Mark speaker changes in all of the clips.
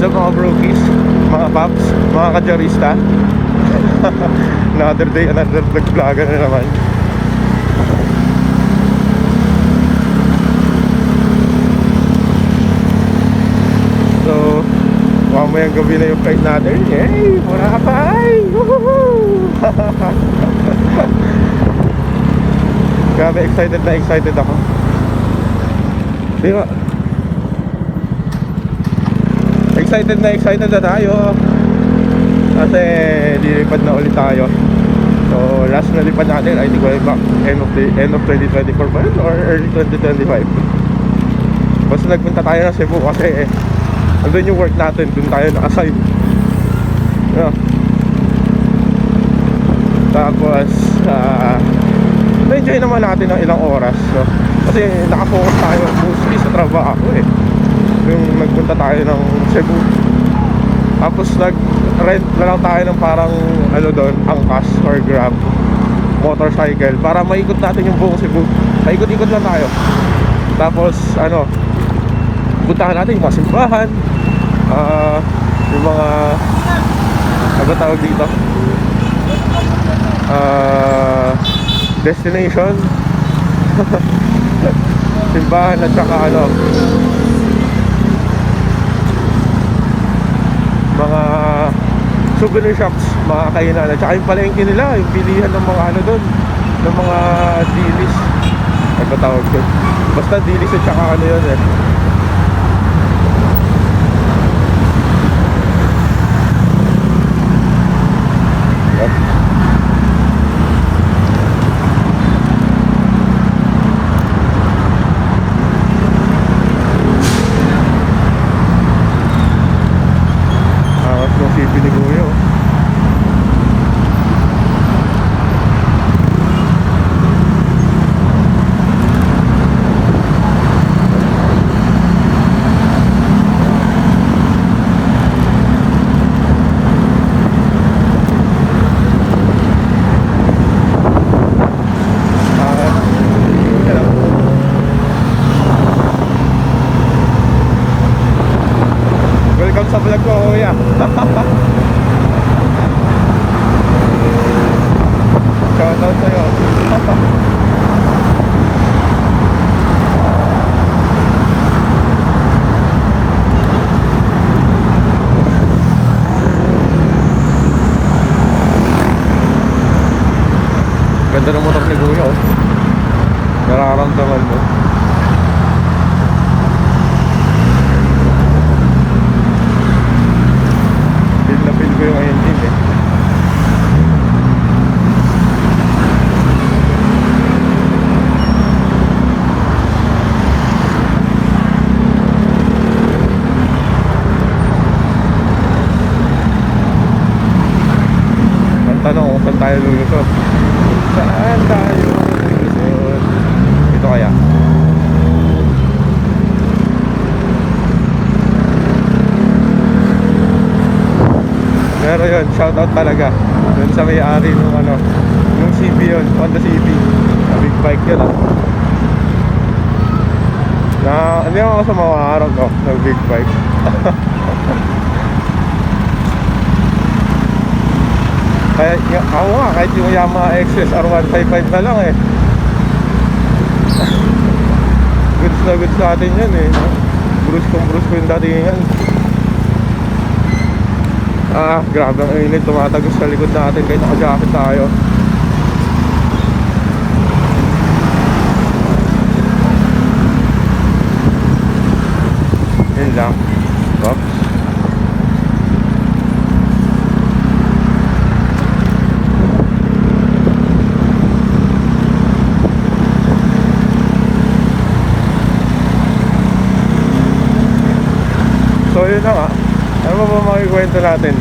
Speaker 1: What's up mga brokies, mga paps, mga kajarista. Another day, another vlogger na naman. So, mamayang gabi na yung flight natin. Yay! Boracay! Woohoo! Grabe, excited ako. Di ba? Excited na tayo. Kasi lilipad na ulit tayo. So last na lipad natin, I think way back end of 2024 ba yun? Or early 2025. Basta nagpunta tayo ng Cebu kasi andun yung work natin, dun tayo naka-assign. Yeah. Tapos na-enjoy naman natin ng ilang oras, no? Kasi nakafocus tayo mostly sa trabaho yung nagpunta tayo ng Cebu. Tapos nag-rent na lang tayo ng parang ano doon, angkas or grab motorcycle para maikot natin yung buong Cebu. Maikot-ikot lang tayo. Tapos ano, puntahan natin yung mga simbahan, yung mga ano tawag dito, destination. Simbahan at saka ano, mga souvenir shops, mga kainan, at saka yung palengke nila, yung pilihan ng mga ano doon, ng mga dilis. Ano ba tawag doon? Basta dilis at saka ano yun sa vlog ko, kuya. Shoutout sa'yo. Ganda ng motor ni kuya, oh. Nararamdaman mo. Feel ko yung engine Ang tanong kung saan tayo lulusot. Saan tayo lulusot? Ito kaya? Pero yun, shoutout talaga dun sa may-ari nung ano, yung CB yun, Honda CB. Big bike yun hindi ako sa mga araw ko ng big bike. Kaya ako nga, kahit yung Yamaha XSR 155 na lang goods na goods sa atin yun Bruce ko yung datingan. Grabe ang init, tumatagos sa likod natin kahit naka-jacket tayo. Yun lang. Oops. So yun na nga. Ano ba makikwento natin?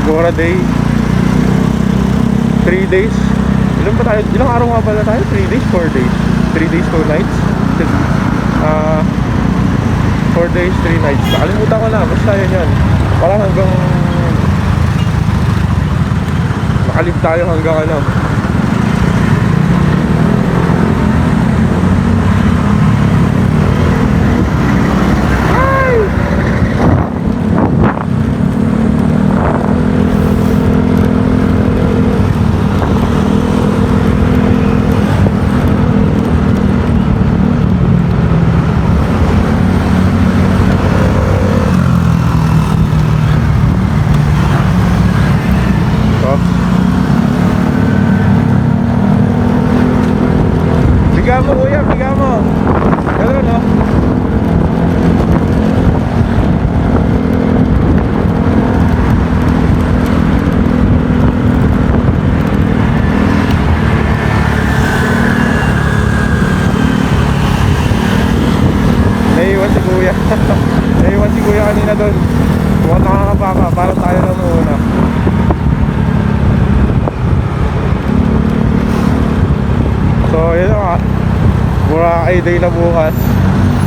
Speaker 1: Bora day, 3 days. Ilang araw nga pala tayo? 3 days, 4 days 3 days, 2 nights 4 days, 3 nights. Nakalimutan ko na, basta yun. Parang hanggang nakalib tayo hanggang ano, kuya. Naiwan si kuya kanina doon. Mukhang nakakabaka, parang tayo lang muna. So yun nga, Boracay day na bukas.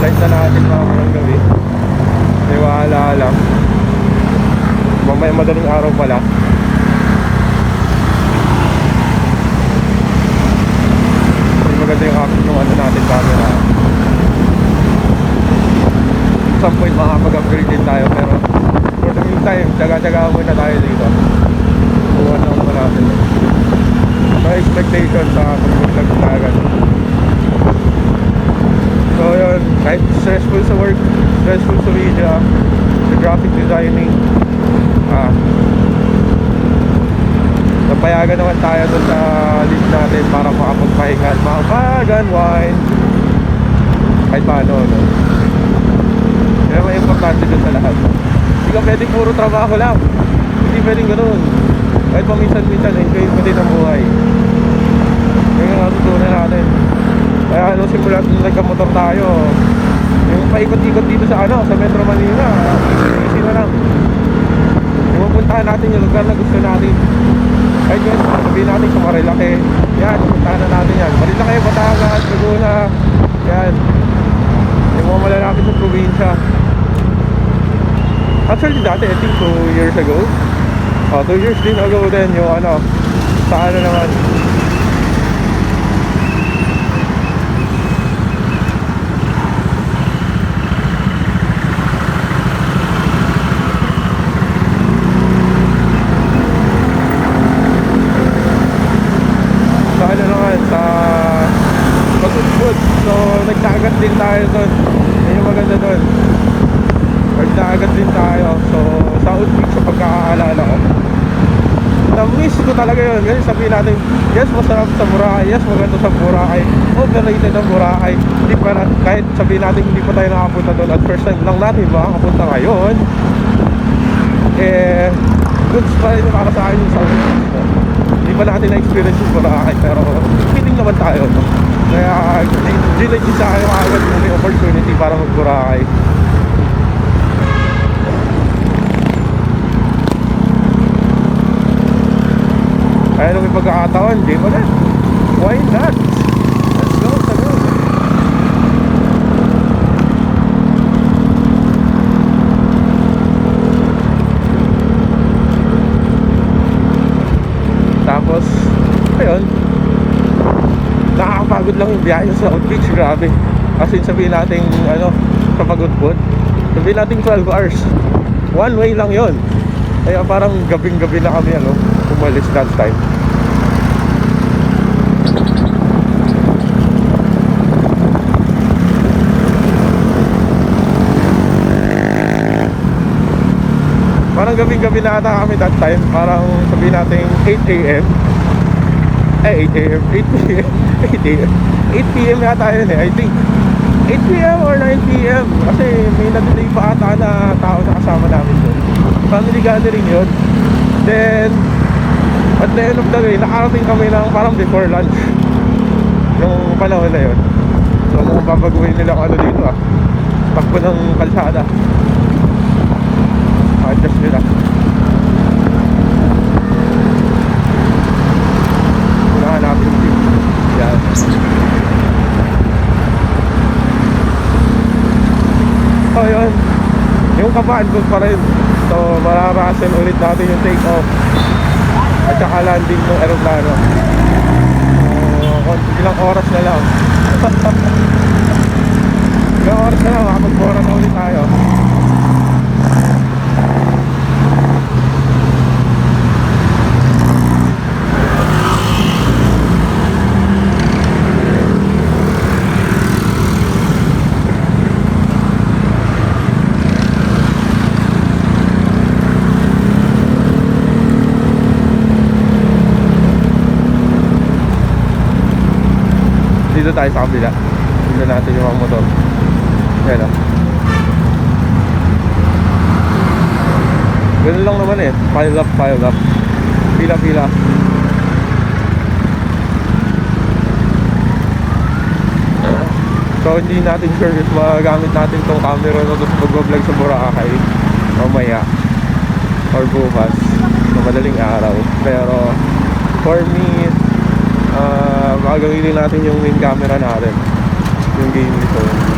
Speaker 1: Flight na natin mamayang gabi. Niwala lang. Mamaya madaling araw pala. Maganda yung action ng ano natin camera. At some point makapag-upgrade din tayo, pero for the meantime, tsaga-tsaga muna tayo dito. Buwan lang naman natin. No expectation sa pag-vlog na agad. So yun, kahit stressful sa work, stressful sa media, sa graphic designing, napayagan naman tayo doon sa list natin para makapagpahinga at makapag-unwind kahit paano, no? Kaya may importante doon sa lahat. Hindi ka pwedeng puro trabaho lang, hindi pwedeng ganoon. Kahit paminsan-minsan, enjoy mo din ang buhay. Yun yung natutunan natin. Kaya nung simula nung nagkamotor tayo, yung paikot-ikot dito sa sa Metro Manila, easy na lang. Yung pupuntahan natin yung lugar na gusto natin. Kahit yun, sabihin natin sa Marilake, yan, pupuntahan na natin yan. Marilake, Batangas, Laguna, yan. Yung mga malalapit sa probinsya. Actually dati, I think 2 years ago, 2 years din ago din yung sa naman, sa Pasudpud. So nagdagat din tayo doon. Yun yung maganda doon. Nagdagat din tayo. So South Beach sa pagkakaalala ko. Na-miss ko talaga yun. Kasi sabihin natin, yes, masarap sa Boracay, yes, maganda sa Boracay, overrated ang Boracay. Hindi pa na, kahit sabihin natin hindi pa tayo nakapunta doon at first time lang natin makakapunta ngayon, goods pa rin para sa akin yung South Beach. Hindi pa natin na-experience yung Boracay, pero feeling naman tayo, no? Kaya ginagin sa akin agad yung may opportunity para mag-Boracay. Kaya nung may pagkakataon, di mo na, why not? Let's go, let's go. Tapos, ayun, nakakapagod lang yung biyahe sa South Beach, grabe. Kasi sabihin natin, sa Pagudpud, sabihin natin 12 hours. One way lang yon. Kaya parang gabing-gabi na kami, umalis that time. Parang gabing-gabi na ata kami that time. Parang sabihin natin 8 a.m. 8 a.m. 8 p.m. 8 a.m. 8 p.m. yata yun I think 8 p.m. or 9 p.m. Kasi may na-delay pa ata na tao na kasama namin doon. Family gathering yun. Then at the end of the day, nakarating kami ng parang before lunch yung panahon na yun. So kung babaguhin nila kung dito takbo ng kalsada, adjust nila. Nahanapin yung jeep. Yan. So yun, yung kabahan ko pa rin. So mararasan ulit natin yung take off at saka landing ng aeroplano. Ilang oras na lang. Ilang oras na lang, makapag-bora na ulit tayo. Dito tayo sa kabila. Tignan natin yung mga motor. Yan ganun lang naman pile up, pile up. Pila, pila. So hindi natin sure if magagamit natin tong camera na to pag-vlog sa Boracay mamaya or bukas na madaling araw. Pero for me, gagawin natin yung main camera natin, yung gaming phone.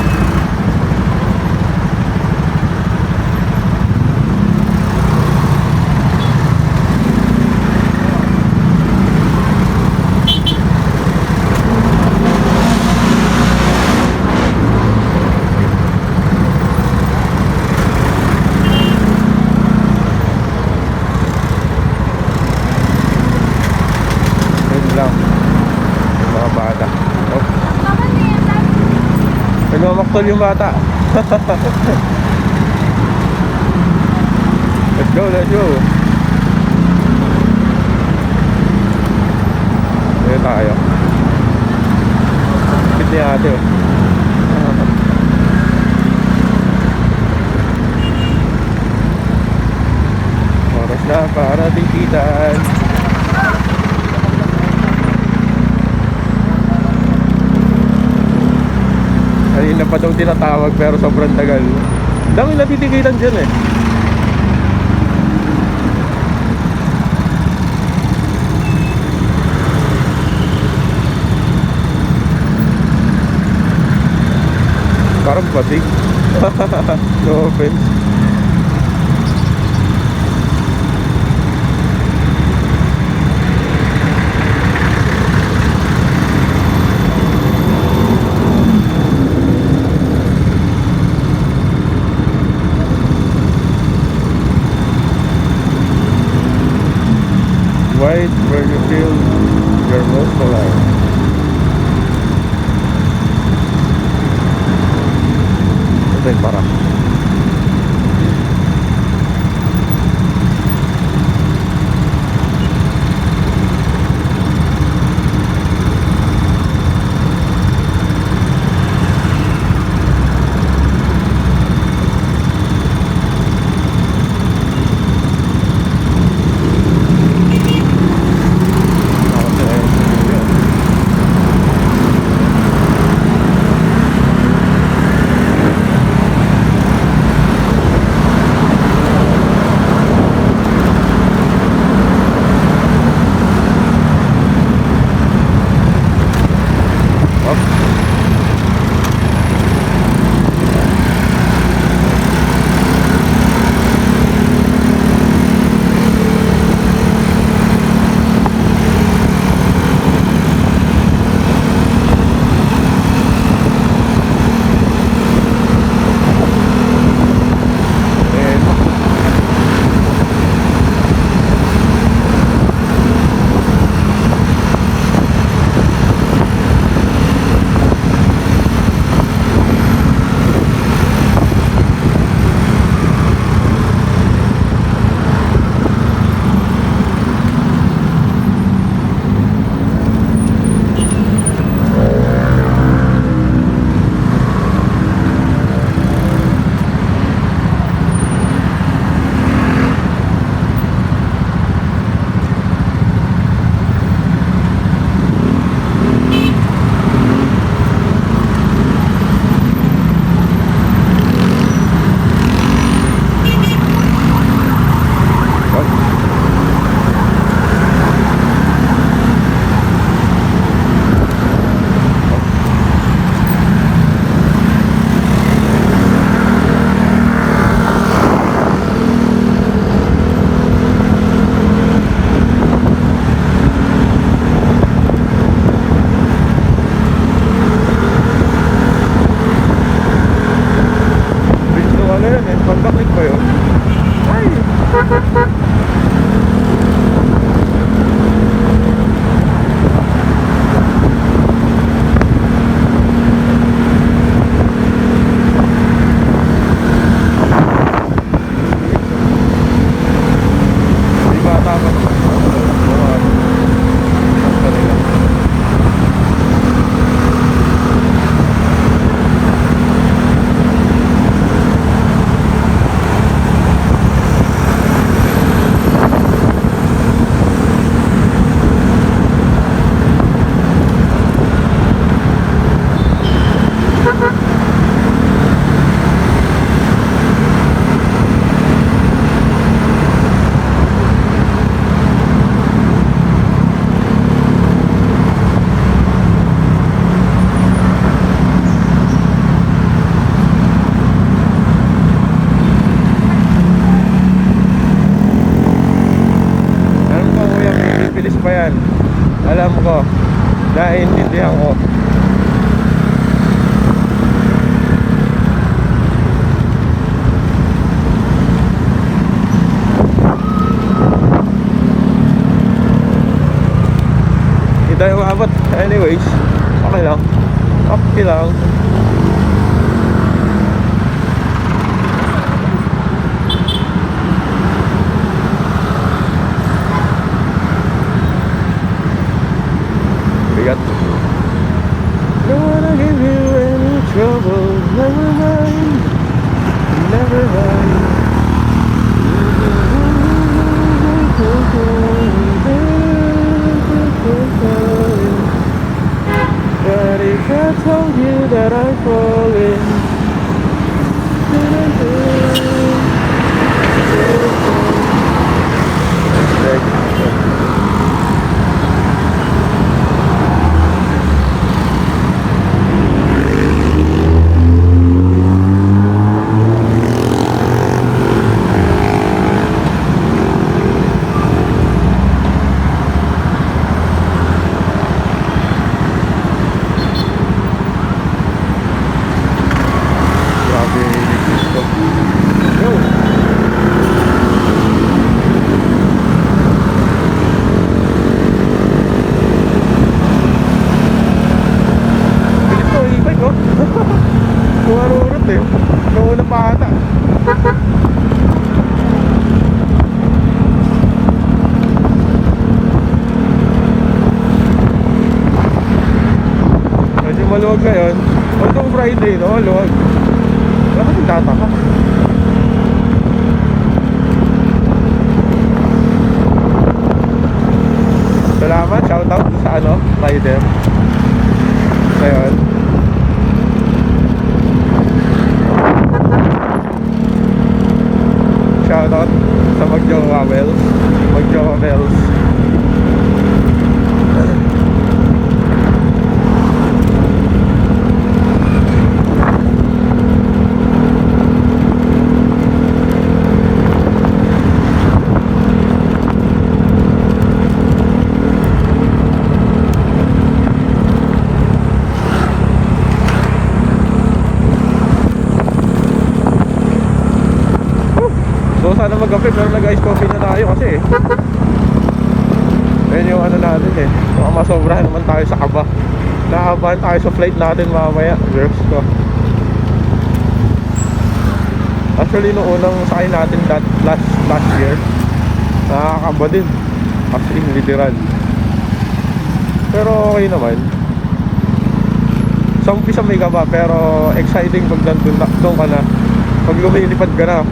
Speaker 1: Nagmamaktol yung bata. Let's go, let's go. Ayan tayo. Kapit ni ate oh. Oras na para tikitan. Kanina pa daw tinatawag pero sobrang tagal. Dami natitikitan dyan eh. Parang batik. No offense. Right where you feel you're most alive. Ito yung para. ko. Naiintindihan ko. Hindi tayo maabot. Anyways, okay lang. Okay lang. Bigat. Don't wanna give you any trouble. Never mind. Never mind. But if I told you that I'm falling, kumarurot eh. Nauna pa ata. Medyo maluwag ngayon. Although Friday, no? Maluwag. Bakit yung tataka? Salamat, shoutout sa ano, rider. Ngayon. Shoutout sa Magjowa Wells. Magjowa Wells. So sana mag-kape pero nag-ice coffee na tayo kasi yun yung ano natin eh. Baka masobrahan naman tayo sa kaba. Nakabahan tayo sa flight natin mamaya. Girls ko. Actually nung unang sakay natin last year, nakakaba din. As in literal. Pero okay naman. Sa umpisa may kaba pero exciting pag nandun ka na. Pag lumilipad ka na.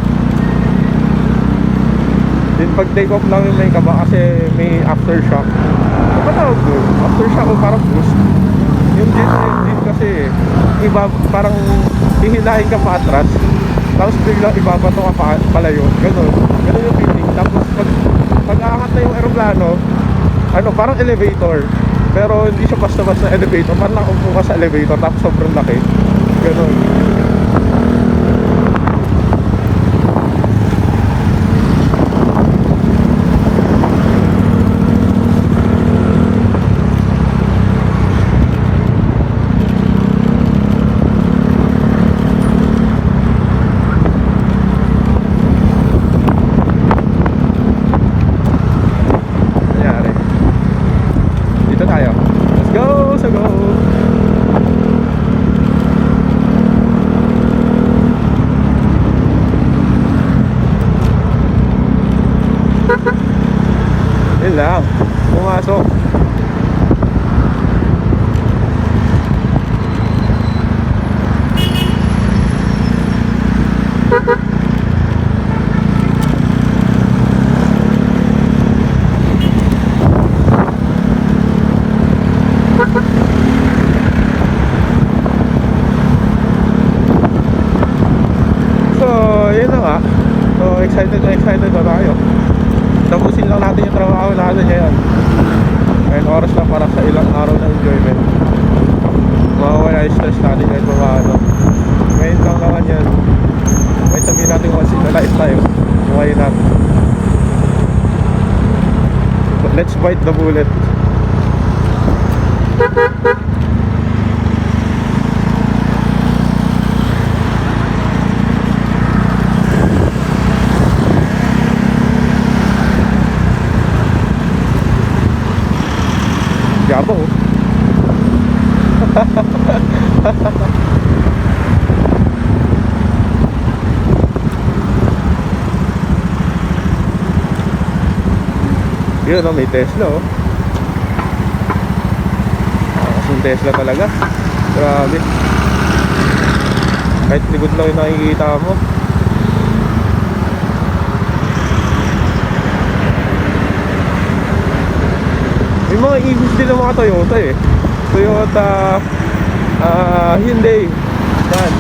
Speaker 1: Din pag take off lang yung may kaba kasi may aftershock. Ano ba tawag doon? Aftershock o parang boost. Yung jet engine kasi iba, parang hihilahin ka pa atras. Tapos biglang ibabato ka palayo. Ganun yung feeling. Tapos pag aangat na yung aeroplano, ano, parang elevator. Pero hindi siya basta-basta elevator. Parang nakaupo ka sa elevator tapos sobrang laki. Ganun. Yun lang, pumasok. So, yun na nga. So, excited na tayo. Tapusin lang natin yung trabaho natin ngayon. Ngayon oras lang para sa ilang araw na enjoyment. Mawawala yung stress natin kahit paano. Ngayon lang naman yan. May sabihin natin once in a lifetime. Why not? But let's bite the bullet. Yun may Tesla kasing Tesla talaga. Grabe. Kahit likod lang yung nakikita mo. May mga EVs din ng mga Toyota Toyota Hyundai. Yan.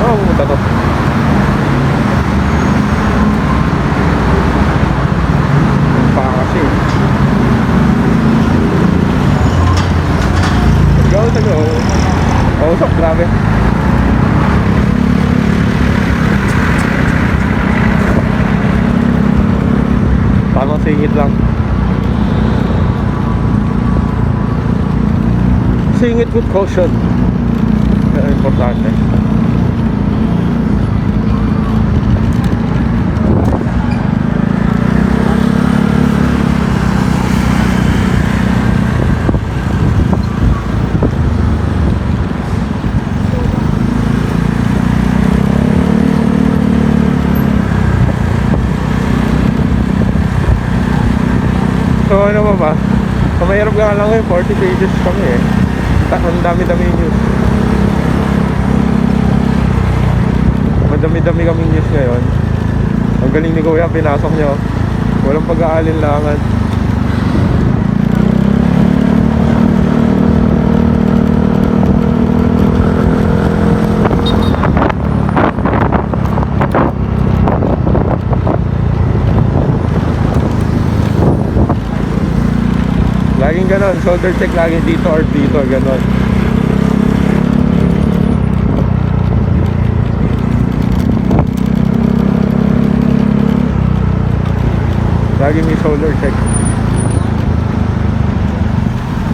Speaker 1: Pumunta to. Pa kasi. Let's go. Usok, grabe. Tamang singit lang. Singit with caution. Importante. So ano ba? So mahirap nga lang 40 pages kami Ang dami-dami news. Madami-dami kaming news ngayon. Ang galing ni Kuya, pinasok nyo. Walang pag-aalinlangan. Laging ganon, shoulder check lagi dito or dito, ganon. Laging may shoulder check.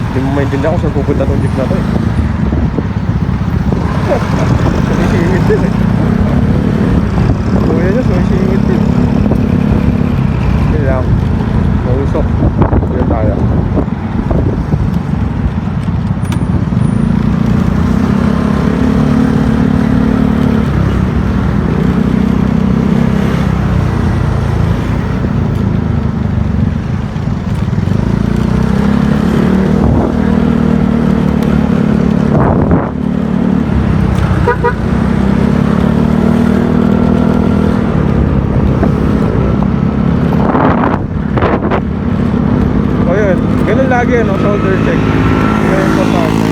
Speaker 1: Hindi mo maintindihan kung saan pupunta itong jeep na to Sumisingit din Kuya niya, sumisingit din. Hindi lang. Mausok. Hindi tayo. Lagi shoulder check. Kaya importante.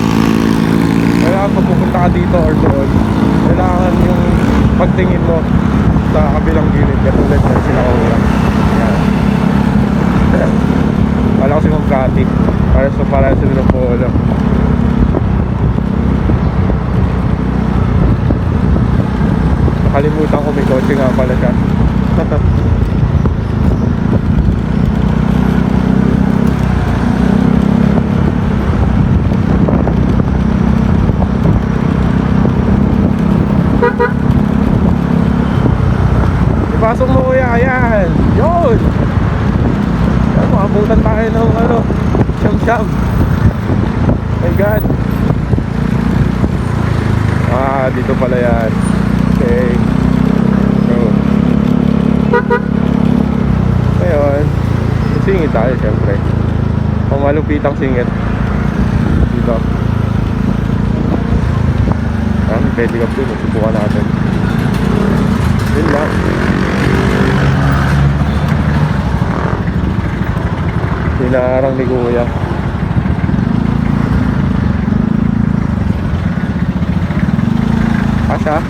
Speaker 1: Kailangan pag pupunta ka dito or doon, kailangan yung pagtingin mo sa kabilang gilid katulad na sila Kuya. Yan. Wala kasi magkati para sila ng polo. Nakalimutan ko may kotse nga pala siya. Pasok mo Kuya, ayan. Yun. Ayan, makabutan tayo ng siyam-siyam. My God. Dito pala yan. Okay. So ngayon, singit tayo syempre. Pamalupitang singit dito. Pwede ka po, susubukan natin. Yun lang. Hinaarang ni Kuya. Asya.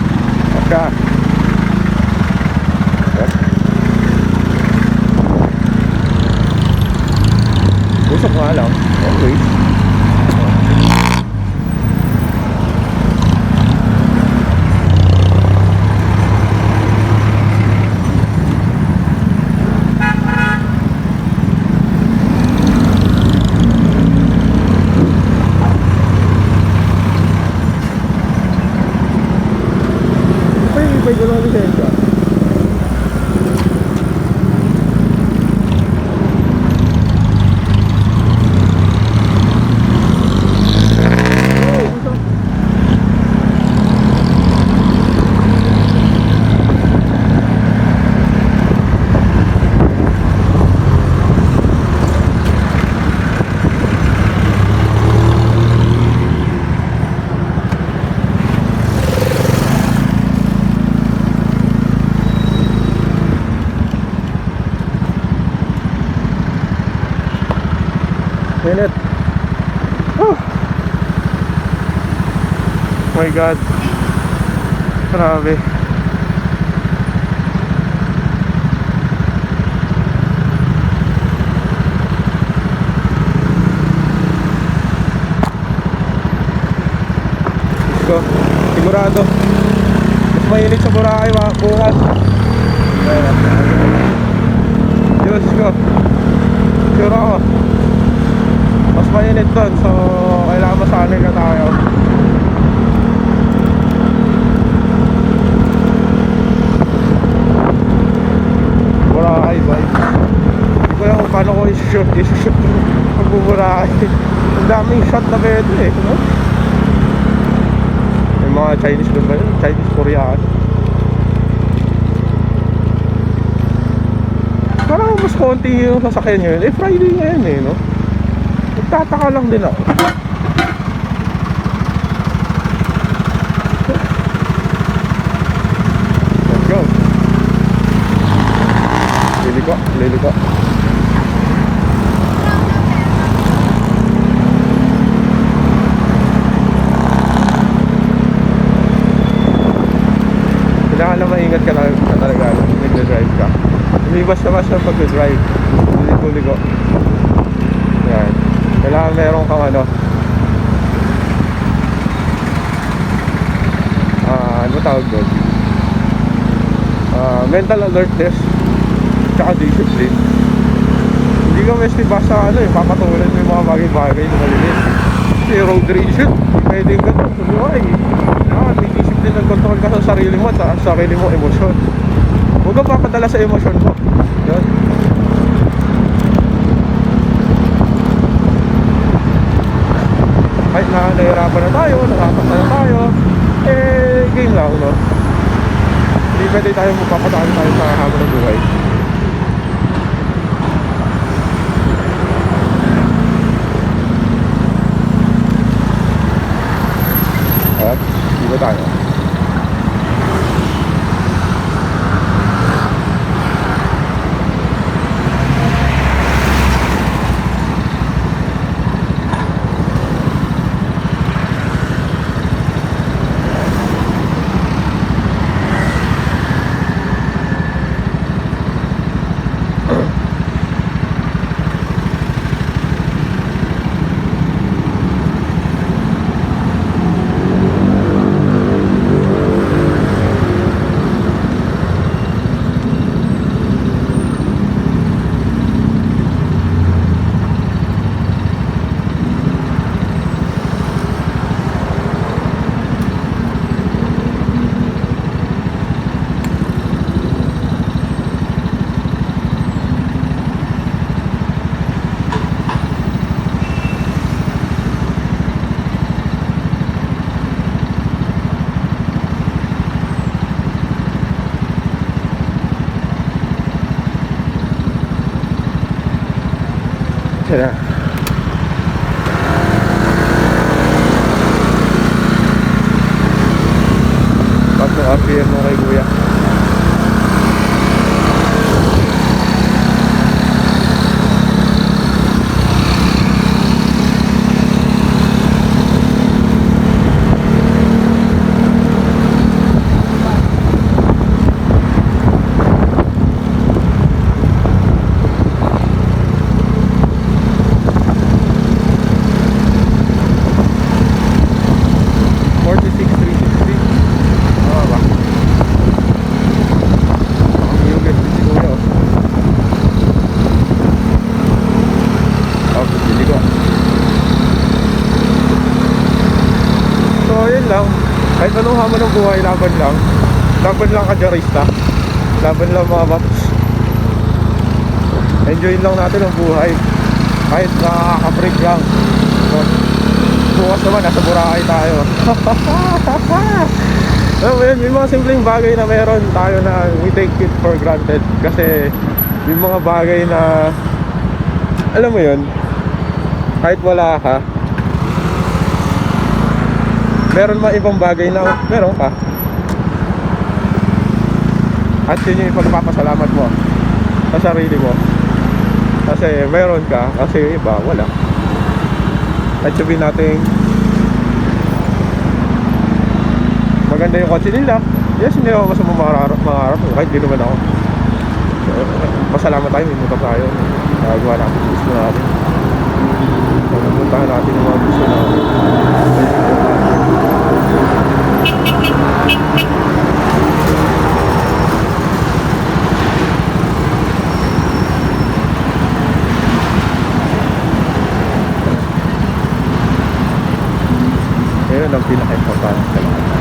Speaker 1: Usok nga lang. Okay. Pwede lang lisensya. Minute. Oh my god, grabe. So, sigurado mas mainit sa Boracay bukas. Diyos ko, sure ako mas mainit doon. So kailangan masanay na tayo. Boracay vibes. Hindi ko alam kung paano ko i-shoot pag Boracay. Ang daming shot na pwede eh, no? May mga Chinese doon ba yun? Chinese, Korean. Parang mas konti yung sasakyan nyo yun. Eh Friday ngayon eh, no? Nagtataka lang din ako. Let's go. Liliko. Kailangan na maingat ka na talaga nag-drive ka. Lumibas naman siya pag-drive. Liliko. Yan. Kailangan meron kang ano tawag doon? Mental alertness tsaka discipline. Hindi ka mesti basta papatulan mo yung mga bagay-bagay na malinis. Kasi road rage yun, pwede yung gano'n sa buhay. May discipline and control ka sa sarili mo at sa sarili mo emosyon. Huwag kang papadala sa emosyon mo. Yun. Kahit na nahirapan na tayo, nakakata na tayo, game lang, no? Hindi pwede tayo magpapataan tayo sa habang ng buhay. At dito tayo. Tara. Pag na-appear mo kay kuya. Kahit anong hamon ng buhay, laban lang kadyarista, laban lang mga paps. Enjoyin lang natin ang buhay kahit nakaka-break lang. So, bukas naman nasa Boracay tayo. May mga simpleng bagay na meron tayo na we take it for granted. Kasi yung mga bagay na alam mo yun, kahit wala ka, meron mga ibang bagay na meron ka. At yun yung ipagpapasalamat mo sa sarili mo. Kasi meron ka, kasi iba wala. Kahit sabihin natin maganda yung kotse nila, yes, hindi ako masama mangarap kahit di naman ako. So, pasalamat tayo, may motor tayo. Nagawa natin yung gusto natin. Pumuntahan natin yung mga gusto natin. Ngayon ang pinaka-importante sa lahat.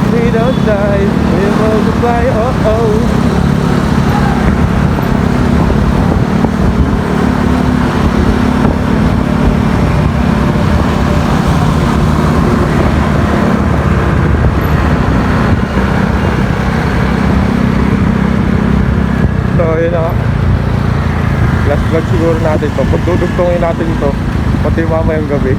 Speaker 1: We don't die, we multiply, So yun na, last vlog siguro natin to. Pagdudugtongin natin to pati mamayang gabi.